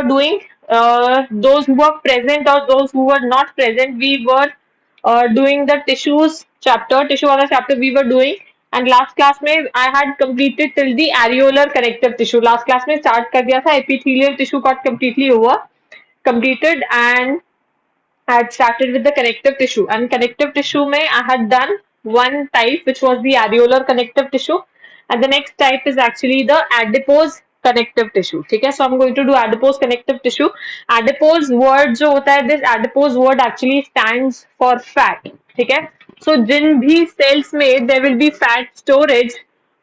were doing, those who were present or those who were not present, we were doing the tissues chapter, tissue wala chapter we were doing. And last class में I had completed till the areolar connective tissue. Last class में start कर दिया था, epithelial tissue got completely over completed, and I had started with the connective tissue. And connective tissue mein I had done one type, which was the areolar connective tissue, and the next type is actually the adipose connective tissue. ठीक है, so I'm going to do adipose connective tissue. Adipose word जो होता है, this adipose word actually stands for fat. ठीक है, so जिन भी cells में there will be fat storage,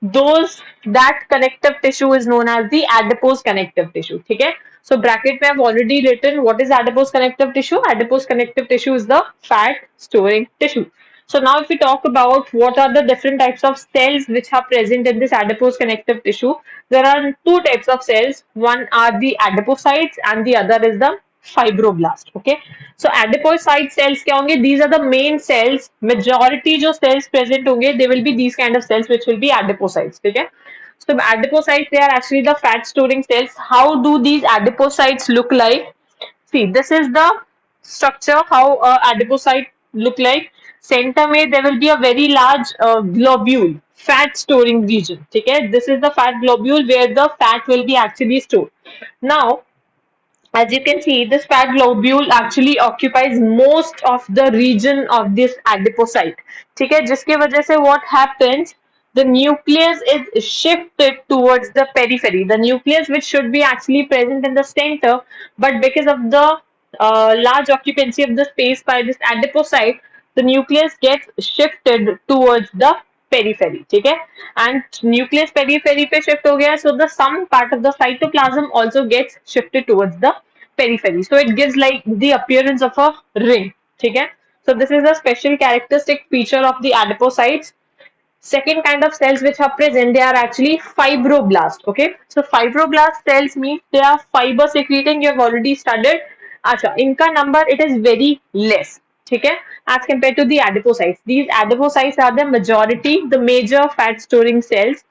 those that connective tissue is known as the adipose connective tissue. ठीक है, so bracket में I've already written what is adipose connective tissue. Adipose connective tissue is the fat storing tissue. So now if we talk about what are the different types of cells which are present in this adipose connective tissue, there are two types of cells. One are the adipocytes and the other is the fibroblast. Okay, so adipocyte cells क्या होंगे? These are the main cells. Majority जो cells present होंगे, they will be these kind of cells which will be adipocytes. ठीक है, so adipocytes, they are actually the fat storing cells. How do these adipocytes look like? See, this is the structure how a adipocyte look like. Center में there will be a very large globule, fat storing region. ठीक है, this is the fat globule where the fat will be actually stored. Now, as you can see, this fat globule actually occupies most of the region of this adipocyte. ठीक है, जिसके वजह से what happens, the nucleus is shifted towards the periphery. The nucleus which should be actually present in the center, but because of the large occupancy of the space by this adipocyte, the nucleus gets shifted towards the periphery. ठीक है, and nucleus periphery पे shift हो गया, so the some part of the cytoplasm also gets shifted towards the periphery, so it gives like the appearance of a ring. ठीक है, so this is a special characteristic feature of the adipocytes. Second kind of cells which are present, they are actually fibroblasts. Okay, so fibroblast cells means they are fiber secreting. You have already studied. अच्छा, इनका number it is very less. ठीक है, as compared to the adipocytes. These adipocytes are the majority, the major fat storing cells,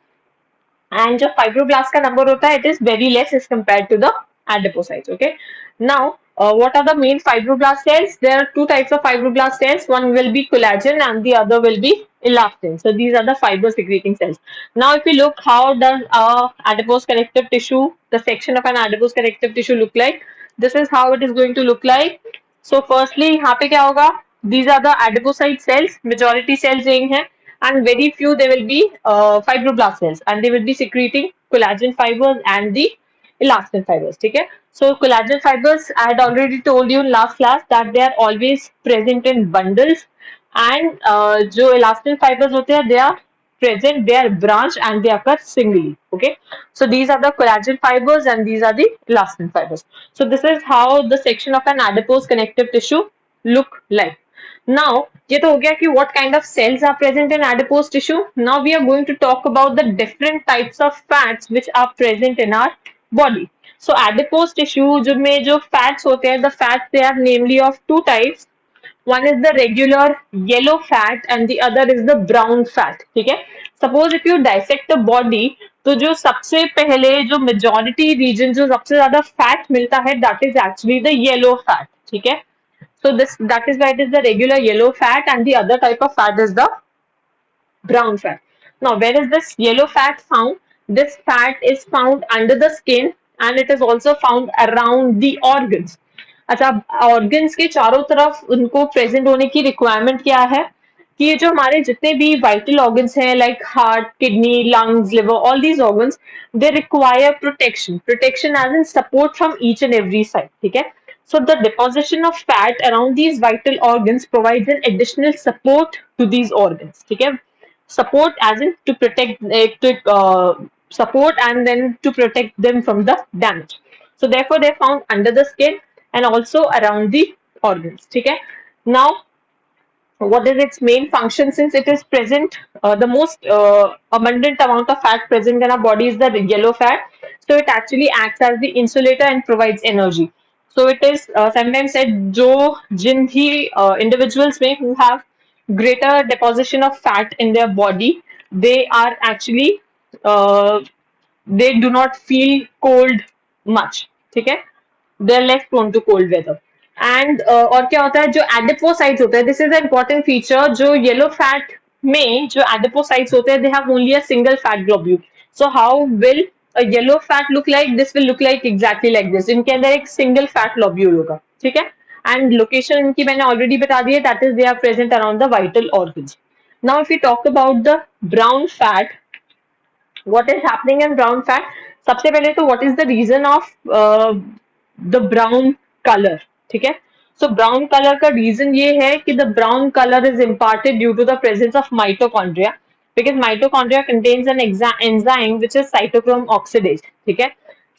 and जो fibroblast का number होता है, it is very less as compared to the adipocytes. Okay, now what are the main fibroblast cells? There are two types of fibroblast cells. One will be collagen and the other will be elastin. So these are the fiber secreting cells. Now if we look, how does adipose connective tissue, the section of an adipose connective tissue look like? This is how it is going to look like. So firstly यहाँ पे क्या होगा? These are the adipocyte cells. Majority cells यही हैं, and very few there will be fibroblast cells, and they will be secreting collagen fibers and the elastin fibers. ठीक है, so collagen fibers, I had already told you in last class that they are always present in bundles, and जो elastin fibers होते हैं, they are present, they are branched and they occur singly. Okay, so these are the collagen fibers and these are the elastin fibers. So this is how the section of an adipose connective tissue look like. Now, ये तो हो गया कि what kind of cells are present in adipose tissue. Now we are going to talk about the different types of fats which are present in our body. So adipose tissue जो में जो fats होते हैं, the fats they are namely of two types. One is the regular yellow fat and the other is the brown fat. ठीक है, suppose if you dissect the body, तो जो सबसे पहले जो majority region जो सबसे ज्यादा fat मिलता है, that is actually the yellow fat. ठीक है, so that is why it is the regular yellow fat, and the other type of fat is the brown fat. Now, where is this yellow fat found? This fat is found under the skin and it is also found around the organs. अच्छा, organs के चारों तरफ उनको present होने की requirement क्या है कि ये जो हमारे जितने भी vital organs हैं, like heart, kidney, lungs, liver, all these organs, they require protection as in support from each and every side. ठीक है, so the deposition of fat around these vital organs provides an additional support to these organs. ठीक है, support as in to protect support and then to protect them from the damage. So therefore they're found under the skin and also around the organs. Okay, now what is its main function? Since it is present, the most abundant amount of fat present in our body is the yellow fat, so it actually acts as the insulator and provides energy. So it is sometimes said जो जिन भी individuals में who have greater deposition of fat in their body, they are actually they do not feel cold much. ठीक है, they are less prone to cold weather. And और क्या होता है, जो एडिपोसाइट्स होते हैं, दिस इज इंपॉर्टेंट फीचर, जो येलो फैट में जो एडिपोसाइट्स होते हैं, they have only a single fat globule. So how will a yellow fat look like? This will look like exactly like this. इनके अंदर एक सिंगल फैट ग्लोब्यूल होगा, ठीक है. एंड लोकेशन इनकी मैंने ऑलरेडी बता दी है, that is they are present around the vital organs. Now if you talk about the brown fat, what is happening in brown fat? सबसे पहले तो what is the reason of the brown color? ठीक है. So brown color का reason ये है कि the brown color is imparted due to the presence of mitochondria, because mitochondria contains an enzyme which is cytochrome oxidase. ठीक है.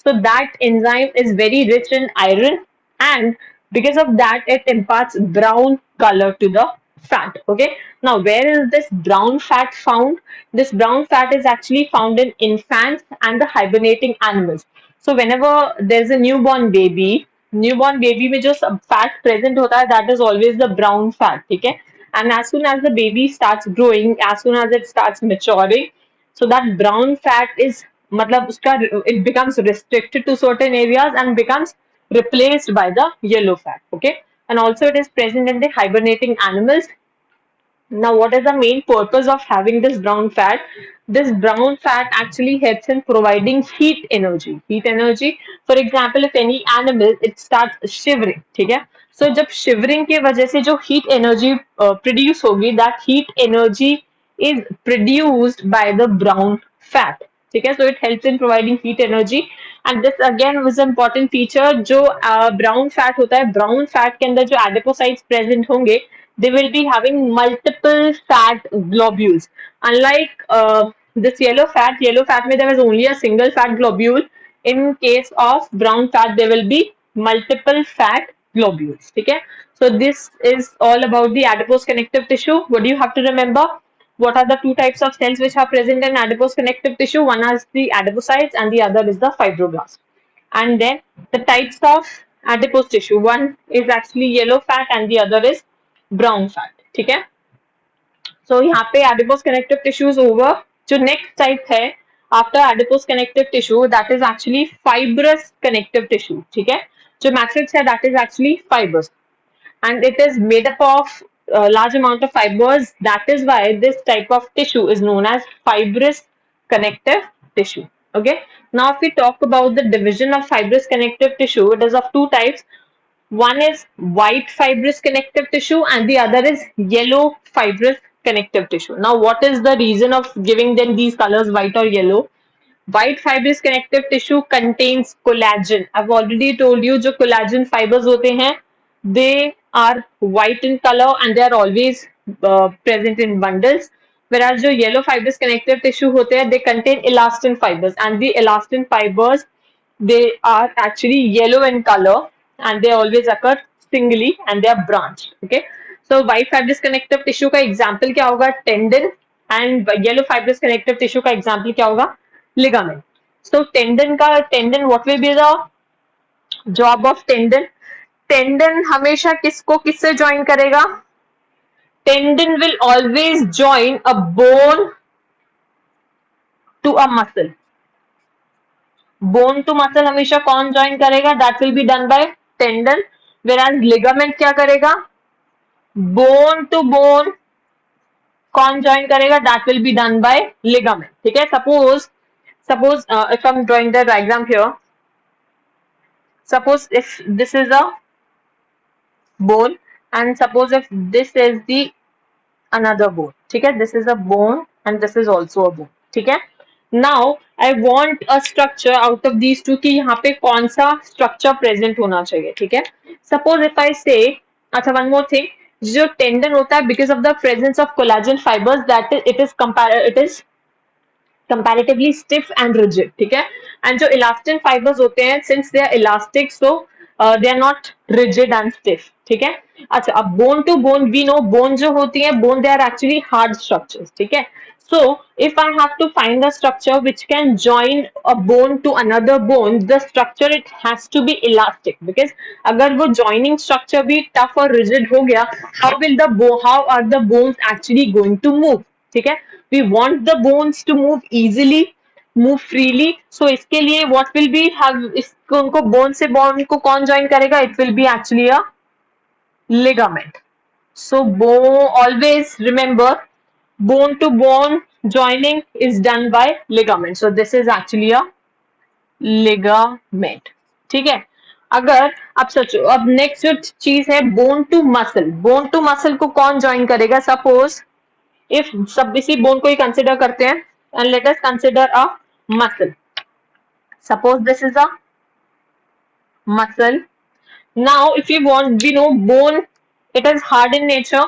So that enzyme is very rich in iron, and because of that it imparts brown color to the fat. Okay. Now where is this brown fat found? This brown fat is actually found in infants and the hibernating animals. So whenever there's a newborn baby में जो fat present होता है, that is always the brown fat. ठीक है. And as soon as the baby starts growing, as soon as it starts maturing, so that brown fat is मतलब उसका it becomes restricted to certain areas and becomes replaced by the yellow fat. Okay. And also it is present in the hibernating animals. Now, what is the main purpose of having this brown fat? This brown fat actually helps in providing heat energy. Heat energy, for example, if any animal it starts shivering, ठीक है? So जब shivering के वजह से जो heat energy produce होगी, that heat energy is produced by the brown fat. ठीक है. So it helps in providing heat energy, and this again was an important feature. जो brown fat होता है, brown fat के अंदर जो adipocytes present होंगे, they will be having multiple fat globules. Unlike this yellow fat में there is only a single fat globule. In case of brown fat, there will be multiple fat globules. ठीक है. So this is all about the adipose connective tissue. What do you have to remember? What are the two types of cells which are present in adipose connective tissue? One is the adipocytes and the other is the fibroblasts. And then the types of adipose tissue, one is actually yellow fat and the other is brown fat. ठीक है. So यहाँ पे adipose connective tissues over. जो next type है after adipose connective tissue, that is actually fibrous connective tissue. ठीक है. जो matrix है, that is actually fibers, and it is made up of a large amount of fibers. That is why this type of tissue is known as fibrous connective tissue. Okay. Now if we talk about the division of fibrous connective tissue, it is of two types. One is white fibrous connective tissue and the other is yellow fibrous connective tissue. Now what is the reason of giving them these colors, white or yellow? White fibrous connective tissue contains collagen. I've already told you जो collagen fibers होते हैं, they are white in color and they are always present in bundles. Whereas जो yellow fibrous connective tissue होते हैं, they contain elastin fibers, and the elastin fibers, they are actually yellow in color and they always occur singly and they are branched. Okay. So white fibrous connective tissue का example क्या होगा? Tendon. And yellow fibrous connective tissue का example क्या होगा? Ligament. So tendon, what will be the job of tendon? Tendon हमेशा किसको किससे join करेगा? Tendon will always join a bone to a muscle. Bone to muscle हमेशा कौन join करेगा? That will be done by tendon. Whereas ligament क्या करेगा? Bone to bone कौन join करेगा? That will be done by ligament. ठीक है. Suppose if I'm drawing the diagram here, suppose if this is a bone and suppose if this is the another bone. ठीक है. This is a bone and this is also a bone. ठीक है. Now I want a structure out of these two कि यहाँ पे कौन सा structure present होना चाहिए. ठीक है. Suppose if I say, अच्छा, one more thing, जो tendon होता है, because of the presence of collagen fibers, that it is comparatively stiff and rigid. ठीक है. And जो elastin fibers होते हैं, since they are elastic, so they are not rigid and stiff. ठीक है. अच्छा, अब bone to bone, we know bone जो होती है, bone, they are actually hard structures. ठीक है. So if I have to find a structure which can join a bone to another bone, the structure it has to be elastic, because अगर वो joining structure भी tough और rigid हो गया, how are the bones actually going to move? ठीक है. We want the bones to move easily. Move freely. So इसके लिए व्हाट विल बी हैव, इसको उनको बोन से बोन को कौन ज्वाइन करेगा? It will be actually a ligament. So always remember, bone to bone joining is done by ligament. So this is actually a ligament. ठीक है. अगर आप सोचो, अब नेक्स्ट जो चीज है bone to muscle. Bone to muscle को कौन ज्वाइन करेगा? सपोज इफ सब इसी बोन को ही कंसिडर करते हैं and let us consider a muscle. Suppose this is a muscle. Now, if you want, we know bone, it is hard in nature,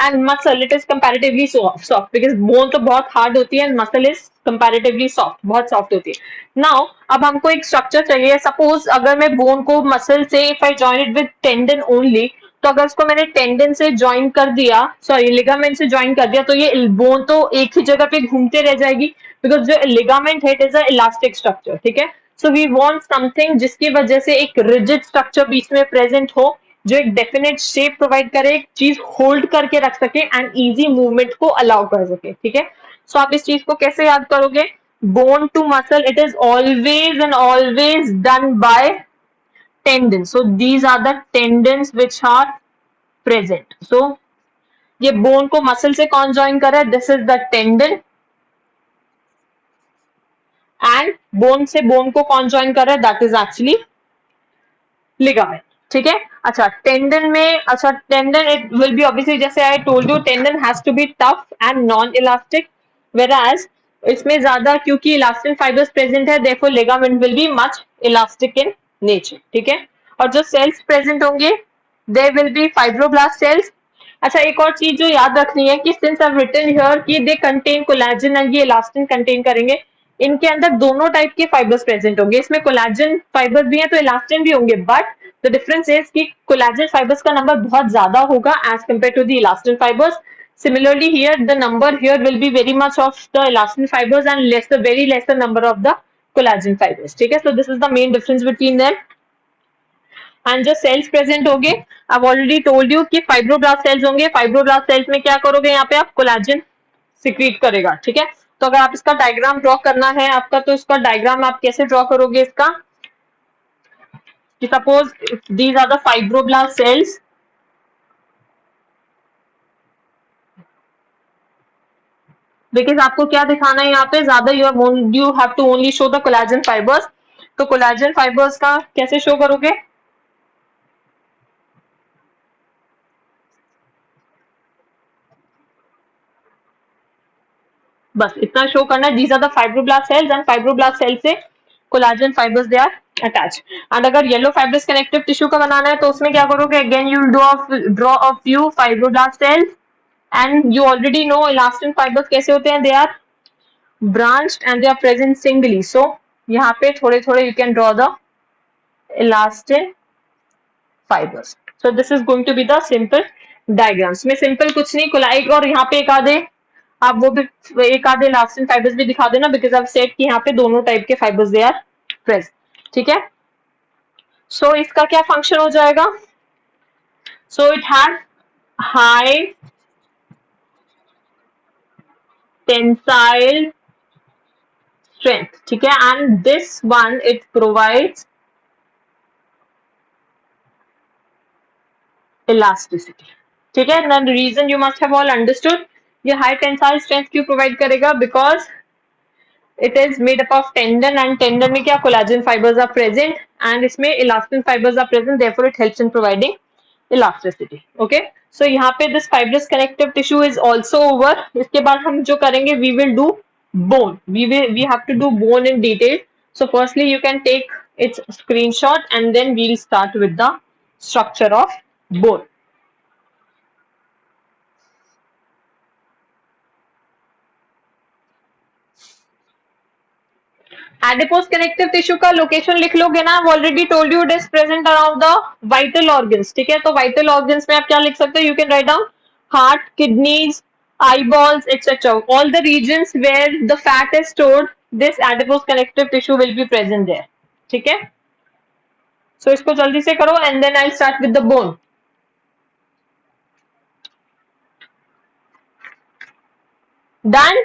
and muscle, it is comparatively soft because bone तो बहुत hard होती है and muscle is comparatively soft, बहुत soft होती है. Now, अब हमको एक structure चाहिए. Suppose अगर मैं bone को muscle से if I join it with tendon only, तो अगर उसको मैंने tendon से join कर दिया, sorry ligament से join कर दिया, तो ये bone तो एक ही जगह पे घूमते रह जाएगी because जो ligament है it is a elastic structure. ठीक है. सो वी वांट समथिंग जिसकी वजह से एक रिजिड स्ट्रक्चर बीच में प्रेजेंट हो, जो एक डेफिनेट शेप प्रोवाइड करे, एक चीज होल्ड करके रख सके एंड इजी मूवमेंट को अलाउ कर सके. ठीक है. सो आप इस चीज को कैसे याद करोगे? Bone to muscle, it is always and always done by tendon. So these are the tendons which are present. So ये बोन को मसल से कौन ज्वाइन कर रहा है? This is the tendon. And bone से बोन को कौन ज्वाइन कर रहा है? That is actually ligament. ठीक है. अच्छा टेंडन में, अच्छा tendon it will be obviously जैसे I told you tendon has to be tough and non elastic, whereas इसमें ज्यादा क्योंकि इलास्टिन फाइबर्स प्रेजेंट है therefore ligament will be much elastic in nature. ठीक है. और जो सेल्स प्रेजेंट होंगे they will B fibroblast cells. अच्छा एक और चीज जो याद रखनी है कि सिंस आई रिटन हियर कि दे कंटेन कोलेजन एंड ये इलास्टिन कंटेन करेंगे, इनके अंदर दोनों टाइप के फाइबर्स प्रेजेंट होंगे. इसमें कोलेजन फाइबर्स भी हैं तो इलास्टिन भी होंगे, बट द डिफरेंस इज कि कोलेजन फाइबर्स का नंबर बहुत ज्यादा होगा as compare to the elastin fibres. Similarly here the number here will be very much of the elastin fibers and lesser, very lesser number of the collagen fibers. ठीक है. So this is the main difference between them. And जो cells present होंगे, I already told you कि fibroblast sales होंगे. Fibroblast sales में क्या करोगे? यहाँ पे आप कोलेजन सिक्रीट करेगा. ठीक है. तो अगर आप इसका डायग्राम ड्रॉ करना है आपका, तो इसका डायग्राम आप कैसे ड्रॉ करोगे इसका? कि suppose these are the fibroblast cells. Because आपको क्या दिखाना है यहाँ पे ज्यादा, you have to only show the collagen fibres. तो कोलेजन फाइबर्स का कैसे शो करोगे? बस इतना शो करना है. These are the fibroblast cells and fibroblast cell से collagen fibres they are attach. And अगर येलो फाइब्रस कनेक्टिव टिश्यू का बनाना है तो उसमें क्या करोगे? Again you draw a few fibroblast cells and you already know elastin fibres कैसे होते हैं. They are branched and they are present singly. So यहाँ पे थोड़े थोड़े you can draw the elastin fibers. So this is going to be the simple diagrams. में simple कुछ नहीं कोलाइक, और यहाँ पे एक आधे आप वो भी एक आधे इलास्टिन फाइबर्स भी दिखा देना बिकॉज आप सेट कि यहाँ पे दोनों टाइप के फाइबर्स दे आर प्रेजेंट. ठीक है. सो इसका क्या फंक्शन हो जाएगा? So it has high tensile strength. ठीक है. And this one it provides elasticity. ठीक है. The reason you must have all understood. ये हाई टेंसाइल स्ट्रेंथ क्यों प्रोवाइड करेगा? Because it is made up of tendon and tendon में क्या collagen fibres are present and इसमें elastin fibres are present, therefore it helps in providing elasticity. Okay. So यहाँ पे this fibrous connective tissue is also over. इसके बाद हम जो करेंगे we will do bone. We have to do bone in detail. So firstly you can take its screenshot and then we'll start with the structure of bone. Adipose connective tissue का location लिख लोगे ना. Already told you it is present around the vital organs. ठीक है. तो vital organs में आप क्या लिख सकते हो? You can write down heart, kidneys, eyeballs, etc. All the regions where the fat is stored, this adipose connective tissue will be present there. ठीक है. So इसको जल्दी से करो and then I'll start with the bone. Done?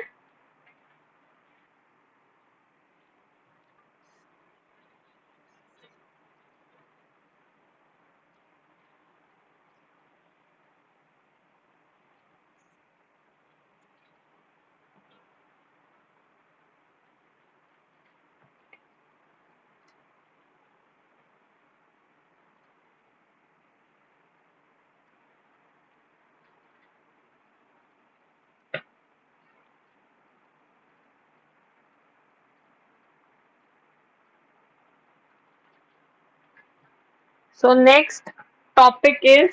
So next topic is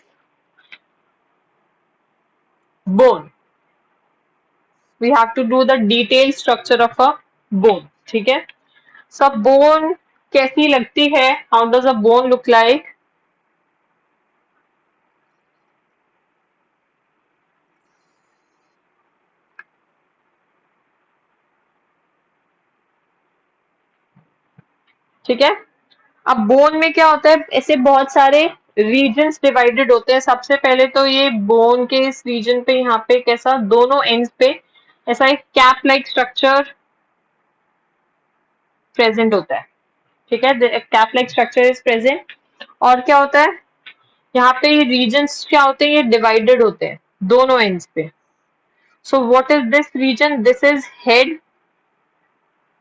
bone. We have to do the detailed structure of a bone. ठीक है. So bone कैसी लगती है? How does a bone look like? ठीक है. अब bone में क्या होता है? ऐसे बहुत सारे रीजन्स डिवाइडेड होते हैं. सबसे पहले तो ये बोन के इस रीजन पे यहाँ पे कैसा दोनों एंड्स पे ऐसा एक कैप लाइक स्ट्रक्चर प्रेजेंट होता है. ठीक है. Cap like structure is present. और क्या होता है? यहाँ पे ये रीजन्स क्या होते हैं? ये डिवाइडेड होते हैं दोनों एंड्स पे. So what is this region? This is head.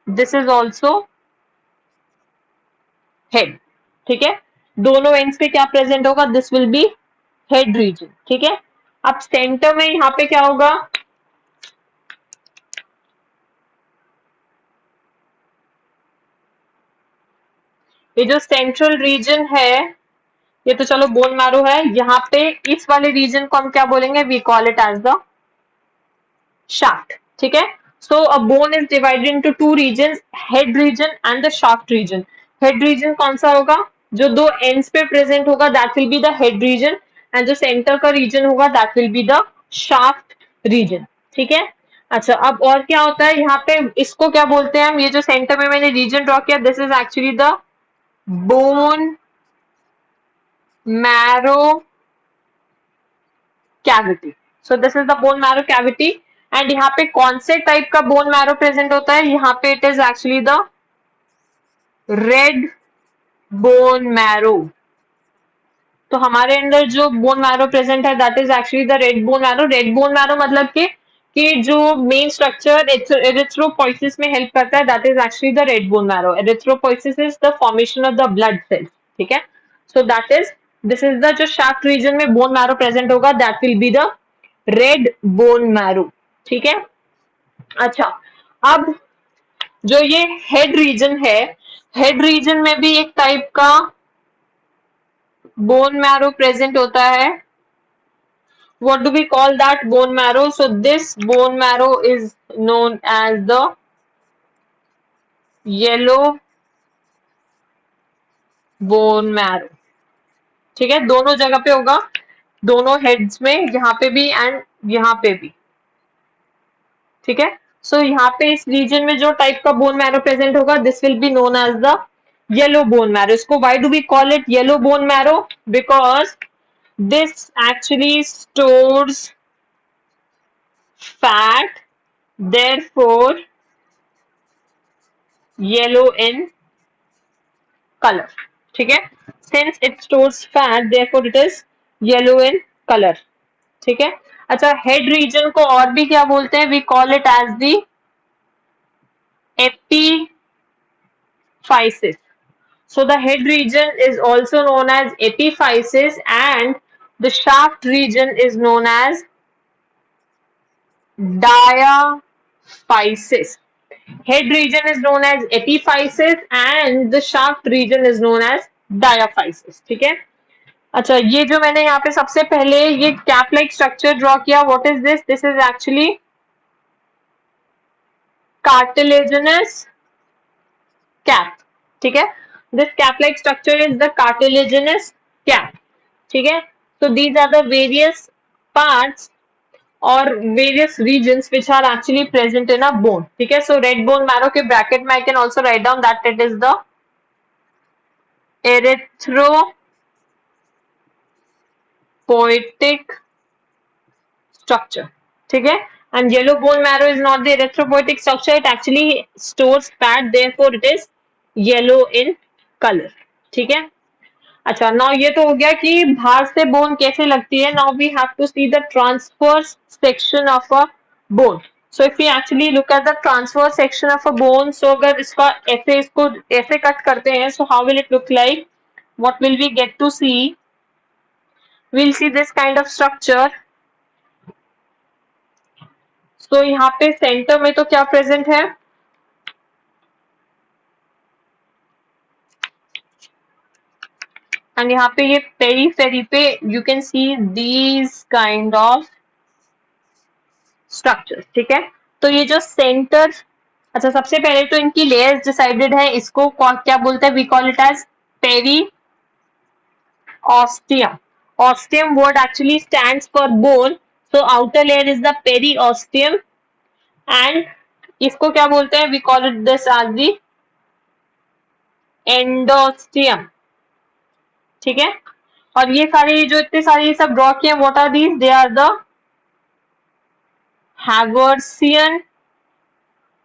This is also head. ठीक है. दोनों एंड्स पे क्या प्रेजेंट होगा? This will be head region. ठीक है. अब सेंटर में यहाँ पे क्या होगा? ये जो सेंट्रल रीजन है, ये तो चलो बोन मैरो है. यहाँ पे इस वाले रीजन को हम क्या बोलेंगे? We call it as the shaft. ठीक है. So a bone is divided into two region, head region and the shaft region. Head region कौन सा होगा? जो दो एंड्स पे प्रेजेंट होगा, that will be the head region. And जो सेंटर का रीजन होगा, that will be the shaft region. ठीक है. अच्छा, अब और क्या होता है यहाँ पे? इसको क्या बोलते हैं हम? ये जो सेंटर में मैंने रीजन ड्रॉ किया, this is actually the bone marrow cavity. So this is the bone marrow cavity. And यहाँ पे कौन से टाइप का बोन मैरो प्रेजेंट होता है? यहाँ पे it is actually the red bone marrow. तो हमारे अंदर जो बोन मैरो प्रेजेंट है, that is actually the red bone marrow. Red bone marrow मतलब कि जो मेन स्ट्रक्चर एरिथ्रोपोइसिस में हेल्प करता है, that is actually the red bone marrow. Erythropoiesis is the formation of the blood cells. ठीक है. So that is this is the जो shaft reason में बोन मैरो प्रेजेंट होगा, that will be the red bone marrow. ठीक है. अच्छा, अब जो ये हेड रीजन है, हेड रीजन में भी एक टाइप का बोन मैरो प्रेजेंट होता है. What do we call that bone marrow? So this bone marrow is known as the yellow bone marrow. ठीक है. दोनों जगह पे होगा, दोनों हेड्स में, यहाँ पे भी एंड यहाँ पे भी. ठीक है. सो यहाँ पे इस रीजन में जो टाइप का बोन मैरो प्रेजेंट होगा, this will be known as the yellow bone marrow. इसको why do we call it yellow bone marrow? Because this actually stores fat, therefore yellow in color. ठीक है. Since it stores fat, therefore it is yellow in color. ठीक है. अच्छा, head region को और भी क्या बोलते हैं? We call it as the epiphysis. So the head region is also known as epiphysis and the shaft region is known as diaphysis. Head region is known as epiphysis and the shaft region is known as diaphysis. ठीक है. अच्छा, ये जो मैंने यहाँ पे सबसे पहले ये कैप लाइक स्ट्रक्चर ड्रॉ किया, what is this? This is actually cartilaginous cap. ठीक है. This cap like structure is the cartilaginous cap. ठीक है. So these are the various parts or various regions which are actually present in a bone. ठीक है. So red bone marrow के bracket में I can also write down that it is the erythropoietic structure. ठीक है. And yellow bone marrow is not the erythropoietic structure. It actually stores fat. Therefore, it is yellow in color. ठीक है. अच्छा, now ये तो हो गया कि बाहर से बोन कैसे लगती है. Now we have to see the transverse section of a bone. So if we actually look at the transverse section of a bone, so अगर इसका ऐसे इसको ऐसे कट करते हैं, so how will it look like? What will we get to see? Will see this kind of structure. So यहाँ पे centre में तो क्या प्रेजेंट है? एंड यहाँ पे ये पेरीफेरी पे you can see these kind of structure, ठीक है। तो ये जो सेंटर, अच्छा सबसे पहले तो इनकी लेयर्स डिसाइडेड है, इसको क्या बोलते हैं, we call it as peri ostium. Ostium word actually stands for bone. So outer layer is the periosteum and इसको क्या बोलते हैं, we call it this as the endosteum, ठीक है। और ये सारे जो इतने सारे सब ड्रॉ किए, what are these? They are the Haversian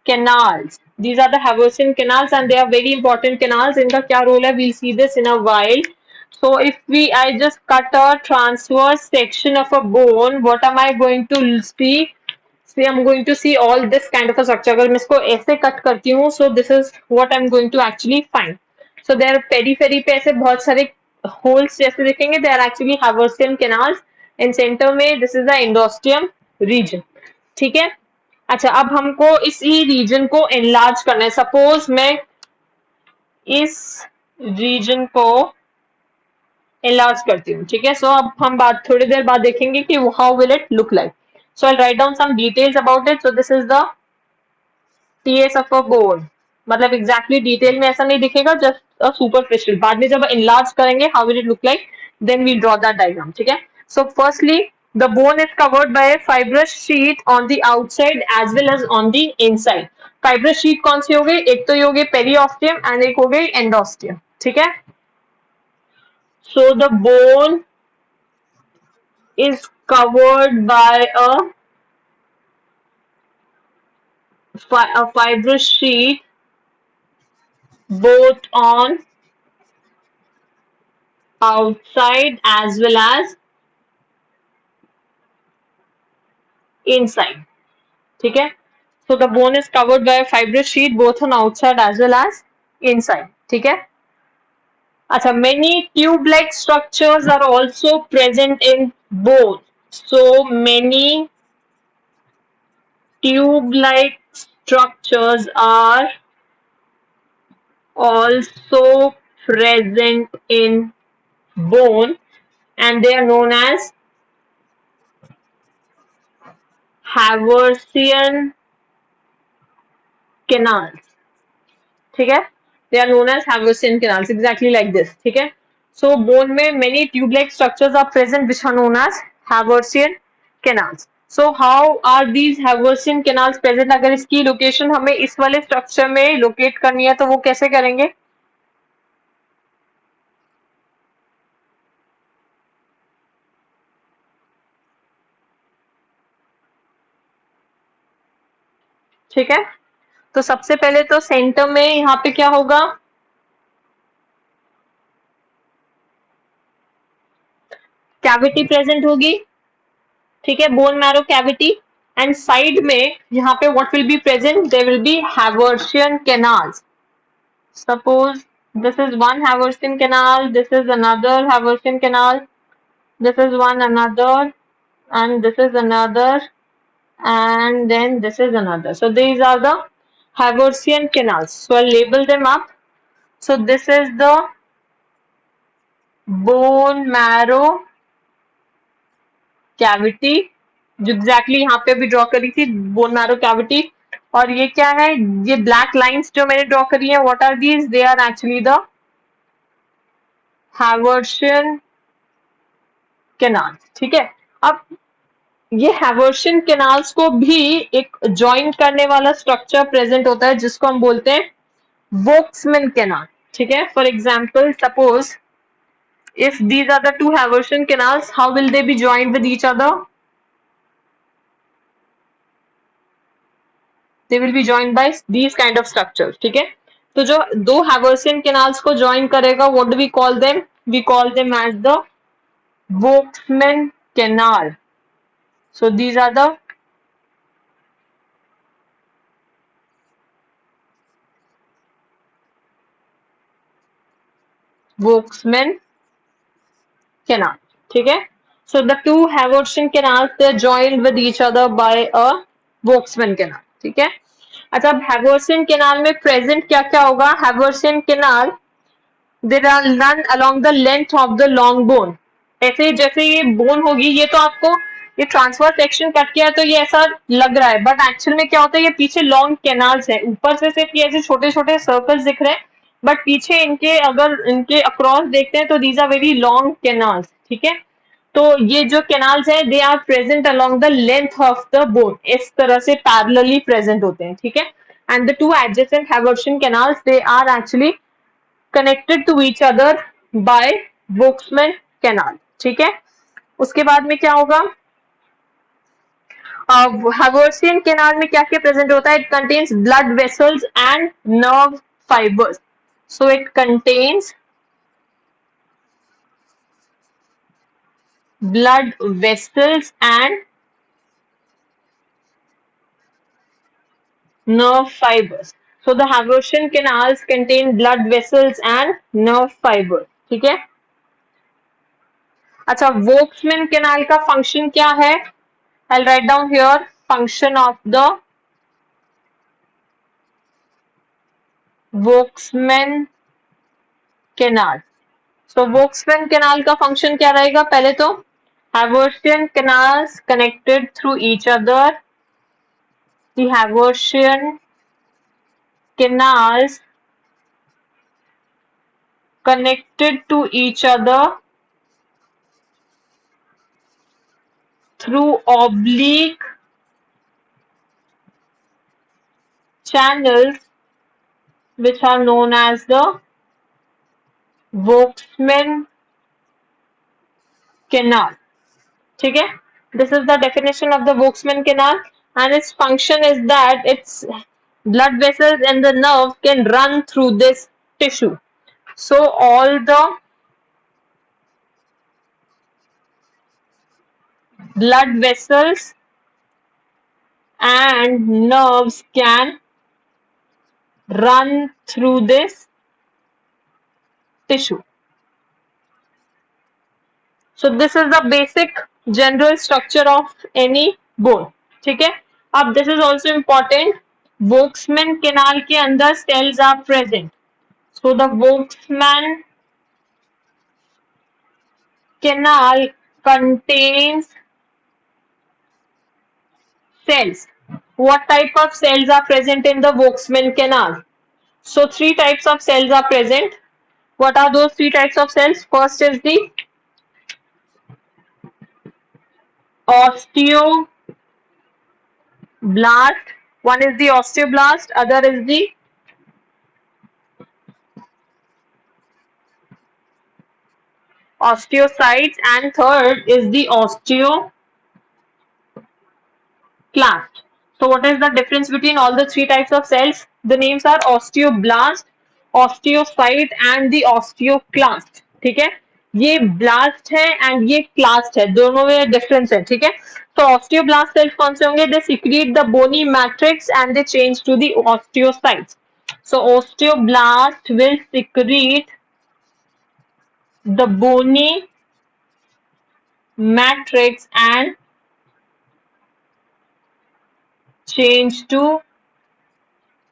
canals. These are the Haversian canals and they are very important canals. इनका क्या रोल है, we'll see this in a while. So if I just cut a transverse section of a bone, what am I going to see? See, I'm going to see all this kind of a structure. अगर मैं इसको ऐसे cut करती हूँ, so this is what I'm going to actually find. So there periphery पे ऐसे बहुत सारे holes जैसे दिखेंगे, they are actually Haversian canals. In center में this is the endosteum region, ठीक है। अच्छा, अब हमको इसी रीजन को एनलार्ज करना है। सपोज मैं इस रीजन को एनलार्ज करती हूँ, ठीक है। सो अब हम बात थोड़ी देर बाद देखेंगे कि how will it look like. So I write down some details about it. So this is the TS of a bone, मतलब एग्जैक्टली डिटेल में ऐसा नहीं दिखेगा, जस्ट अ सुपरफिशियल। बाद में जब एनलार्ज करेंगे how will it look like, then we draw that diagram, ठीक है। So firstly the bone is covered by a fibrous sheet on the outside as well as on the inside. fibrous sheet कौन सी हो गई, एक तो ये हो गई पेरियोस्टियम एंड एक हो गई एंडोस्टियम, ठीक है। so the bone is covered by a fibrous sheet both on outside as well as inside, ठीक है। so the bone is covered by a fibrous sheet both on outside as well as inside, ठीक है। अच्छा, many tube-like structures are also present in bone. So many tube-like structures are also present in bone and they are known as Haversian canals, ठीक है। they are known as Haversian canals, exactly like this, ठीक है। so bone में many tube-like structures are present which are known as Haversian canals. so how are these Haversian canals present? अगर इसकी location हमें इस वाले स्ट्रक्चर में locate करनी है तो वो कैसे करेंगे, ठीक है। तो सबसे पहले तो सेंटर में यहाँ पे क्या होगा, कैविटी प्रेजेंट होगी, ठीक है, bone marrow cavity. And side में यहाँ पे what will be present, there will be Haversian canals. Suppose this is one Haversian canal, this is another Haversian canal, this is one another, and this is another, and then this is another. So these are the Haversian canals. So I'll label them up. So this is the bone marrow cavity, जो exactly यहाँ पे भी draw करी थी, bone marrow cavity. और ये क्या है, ये ब्लैक लाइंस जो मैंने ड्रॉ करी है, what are these, they are actually the Haversian canals, ठीक है। अब ये Haversian canals को भी एक ज्वाइन करने वाला स्ट्रक्चर प्रेजेंट होता है जिसको हम बोलते हैं Volkmann canal, ठीक है। For example, suppose if these are the two Haversian canals, how will they be joined with each other? They will be joined by these kind of structures, ठीक है। तो जो दो Haversian canals को join करेगा, what do we call them? We call them as the Volkmann canal. So these are the Volkmann canal, ठीक है। So the two Haversian canals, they are joined with each other by a Volkmann canal, ठीक है। अच्छा, अब Haversian canal में present क्या क्या होगा, Haversian canal they run along the length of the long bone. ऐसे जैसे ये बोन होगी, ये तो आपको ये ट्रांसफर सेक्शन कट किया तो ये ऐसा लग रहा है, बट एक्चुअल में क्या होता है, ये पीछे लॉन्ग कैनाल्स है। ऊपर से सिर्फ ये ऐसे छोटे छोटे सर्कल्स दिख रहे हैं, बट पीछे इनके अगर इनके अक्रॉस देखते हैं तो these are very long canals. ठीक है, तो ये जो कैनाल्स है they are present along the length of the bone, इस तरह से पैरेलली प्रेजेंट होते हैं। ठीक है, and the two adjacent Haversian canals they are actually connected to each other by वोक्समैन कैनाल। ठीक है, उसके बाद में क्या होगा, हैवर्सियन कैनाल में क्या क्या प्रेजेंट होता है, it contains blood vessels and nerve fibres. So it contains blood vessels and nerve fibers. So the Haversian canals contain blood vessels and nerve fibers. ठीक है, अच्छा वोक्समैन कैनाल का फंक्शन क्या है, I'll write down here function of the वोक्समैन canal. So वोक्समैन canal का function क्या रहेगा, पहले तो Haversian canals connected through each other, the Haversian canals connected to each other through oblique channels which are known as the Volkmann canal. ठीक है, this is the definition of the Volkmann canal, and its function is that its blood vessels and the nerve can run through this tissue. So all the blood vessels and nerves can run through this tissue. So this is the basic general structure of any bone. ठीक है, अब this is also important, Volkmann canal के अंदर cells are present. So the Volkmann canal contains cells. What type of cells are present in the Volkmann canal? So three types of cells are present. What are those three types of cells? First is the osteoblast. One is the osteoblast, other is the osteocytes, and third is the osteoclast. So what is the difference between all the three types of cells? The names are osteoblast, osteocyte and the osteoclast. ठीक है, ये blast है and ये clast है, दोनों में difference है। ठीक है, तो osteoblast cells कौन से होंगे? They secrete the bony matrix and they change to the osteocytes. So osteoblast will secrete the bony matrix and change to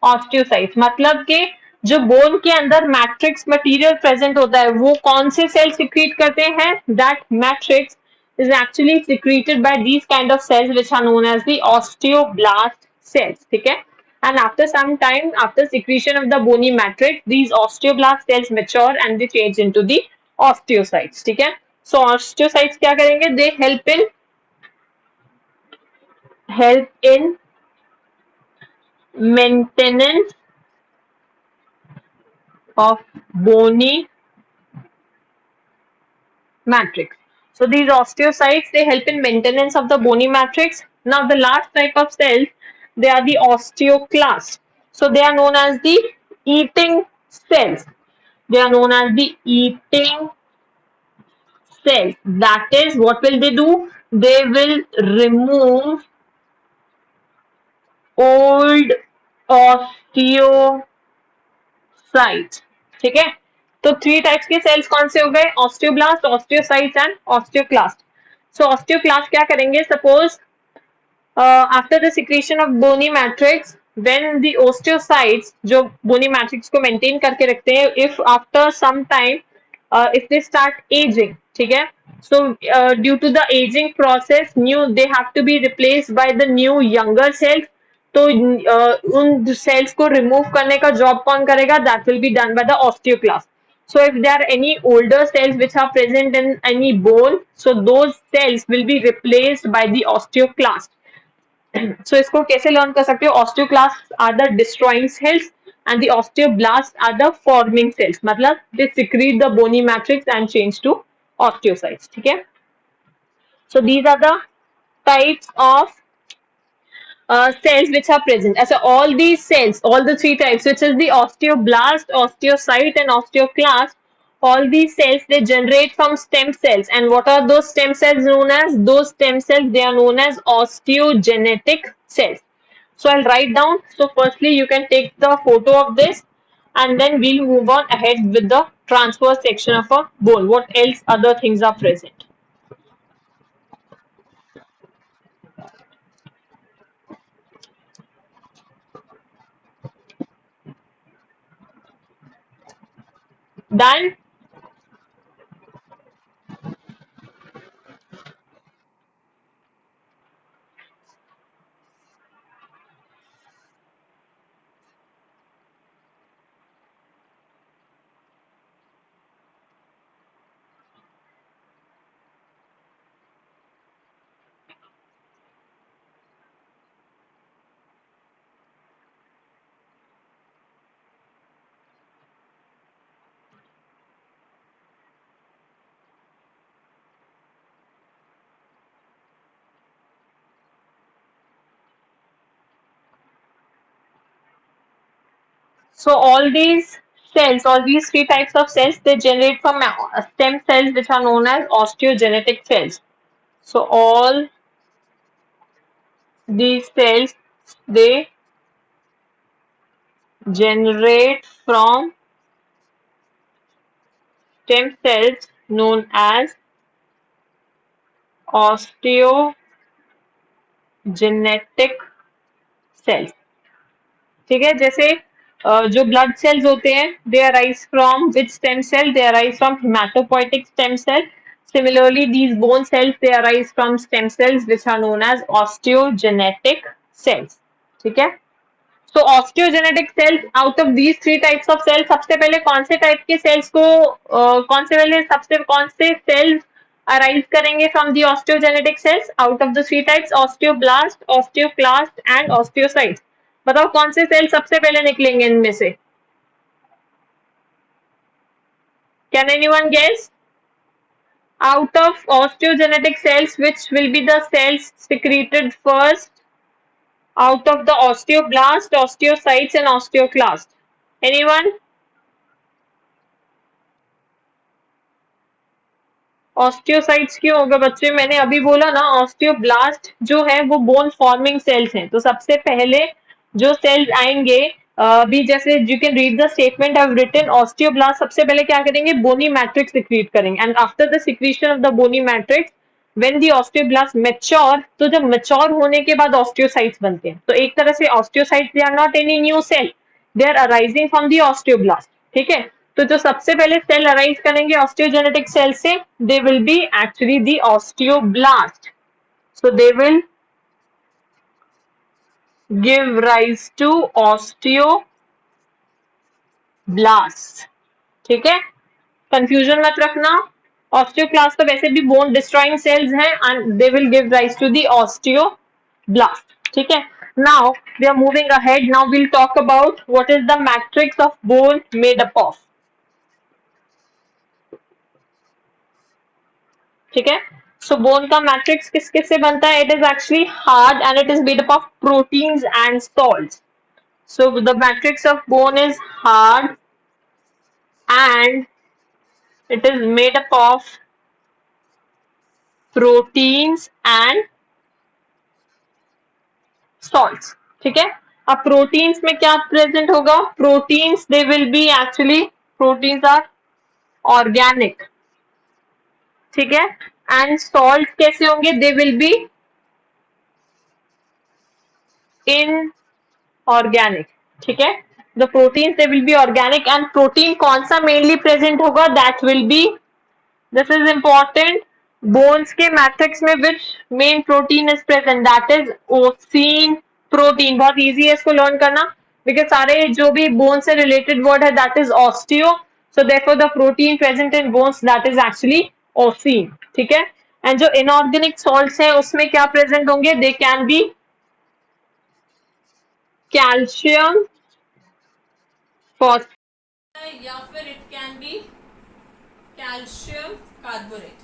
osteocytes। मतलब कि जो बोन के अंदर मैट्रिक्स मटेरियल प्रेजेंट होता है वो कौन से सेल सिक्रीट करते हैं, that matrix is actually secreted by these kind of cells which are known as the osteoblast cells. ठीक है, and after some time, after secretion of the bony matrix, these osteoblast cells mature and they change into the osteocytes. ठीक है, so osteocytes क्या करेंगे, they help in maintenance of bony matrix. So these osteocytes, they help in maintenance of the bony matrix. Now the last type of cells, they are the osteoclasts. So they are known as the eating cells. They are known as the eating cells. That is, what will they do? They will remove old osteocytes. ठीक है, तो three types के sales कौन से हो गए, osteoblast, osteocytes and osteoclast. So osteoclast क्या करेंगे, suppose after the secretion of bony matrix when the osteocytes जो bony matrix को maintain करके रखते हैं, if after some time if they start aging, ठीक है, so due to the aging process new they have to be replaced by the new younger cells. तो उन cells को remove करने का job कौन करेगा? That will be done by the osteoclast. So if there are any older cells which are present in any bone, so those cells will be replaced by the osteoclast. So इसको कैसे learn कर सकते हो? Osteoclasts are the destroying cells and the osteoblasts are the forming cells. मतलब they secrete the bony matrix and change to osteocytes. ठीक है? So these are the types of cells which are present. So all these cells, all the three types, which is the osteoblast, osteocyte, and osteoclast, all these cells they generate from stem cells. And what are those stem cells known as? Those stem cells they are known as osteogenetic cells. So I'll write down. So firstly, you can take the photo of this, and then we'll move on ahead with the transverse section of a bone. What else other things are present? Done. So all these cells, all these three types of cells, they generate from stem cells which are known as osteogenetic cells. So all these cells, they generate from stem cells known as osteogenetic cells. ठीक है, जैसे जो blood cells होते हैं they arise from which stem cell? They arise from haematopoietic stem cell. Similarly, these bone cells they arise from stem cells which are known as osteogenetic cells. ठीक है, so osteogenetic cells out of these three types of cells सबसे पहले कौन से type के sales को कौन से सेल्स अराइज करेंगे from the osteogenetic cells? Out of the three types osteoblast, osteoclast and osteocytes. बताओ कौन से सेल सबसे पहले निकलेंगे इनमें से? Can anyone guess? Out of osteogenetic cells, which will be the cells secreted first out of the osteoblast, osteocytes and osteoclast? Anyone? Osteocytes क्यों होगा बच्चे? मैंने अभी बोला ना ऑस्टियोब्लास्ट जो है वो बोन फॉर्मिंग सेल्स हैं. तो सबसे पहले जो सेल्स आएंगे अभी जैसे you can read the statement I have written osteoblast सबसे पहले क्या करेंगे? बोनी मैट्रिक्स सिक्रीट करेंगे and after the secretion of the bony matrix when the osteoblast mature, तो जब मैच्योर होने के बाद ऑस्टियोसाइट्स बनते हैं. तो एक तरह से osteocytes they are not any new cell, they are arising from the osteoblast. ठीक है, तो जो सबसे पहले सेल अराइज करेंगे ऑस्टियोजेनेटिक सेल से they will be actually the osteoblast. So they will give rise to osteoblast. ठीक है, कंफ्यूजन मत रखना. ऑस्टियोक्लास्ट तो वैसे भी बोन डिस्ट्रॉइंग सेल्स हैं and they will give rise to the osteoblast. ठीक है, now we are moving ahead. Now we'll talk about what is the matrix of bone made up of. ठीक है, सो बोन का matrix किस किस से बनता है? It is actually hard and it is made up of proteins and salts. So the matrix of bone is hard and it is made up of proteins and salts. ठीक है, अब proteins में क्या प्रेजेंट होगा? Proteins they will be actually proteins are organic. ठीक है, and salt कैसे होंगे? दे विल बी ऑर्गेनिक, ठीक है। The proteins they will be organic and protein कौन सा मेनली प्रेजेंट होगा, that will be, this is important, bones के मैट्रिक्स में which main protein is present, that is ossein protein. बहुत easy है इसको लर्न करना, बिकॉज सारे जो भी बोन से रिलेटेड वर्ड है that is osteo, so therefore the protein present in bones that is actually ossein, ठीक है। एंड जो इनऑर्गेनिक सॉल्ट्स है उसमें क्या प्रेजेंट होंगे, they can be calcium, phosphate, या फिर it can be calcium carbonate.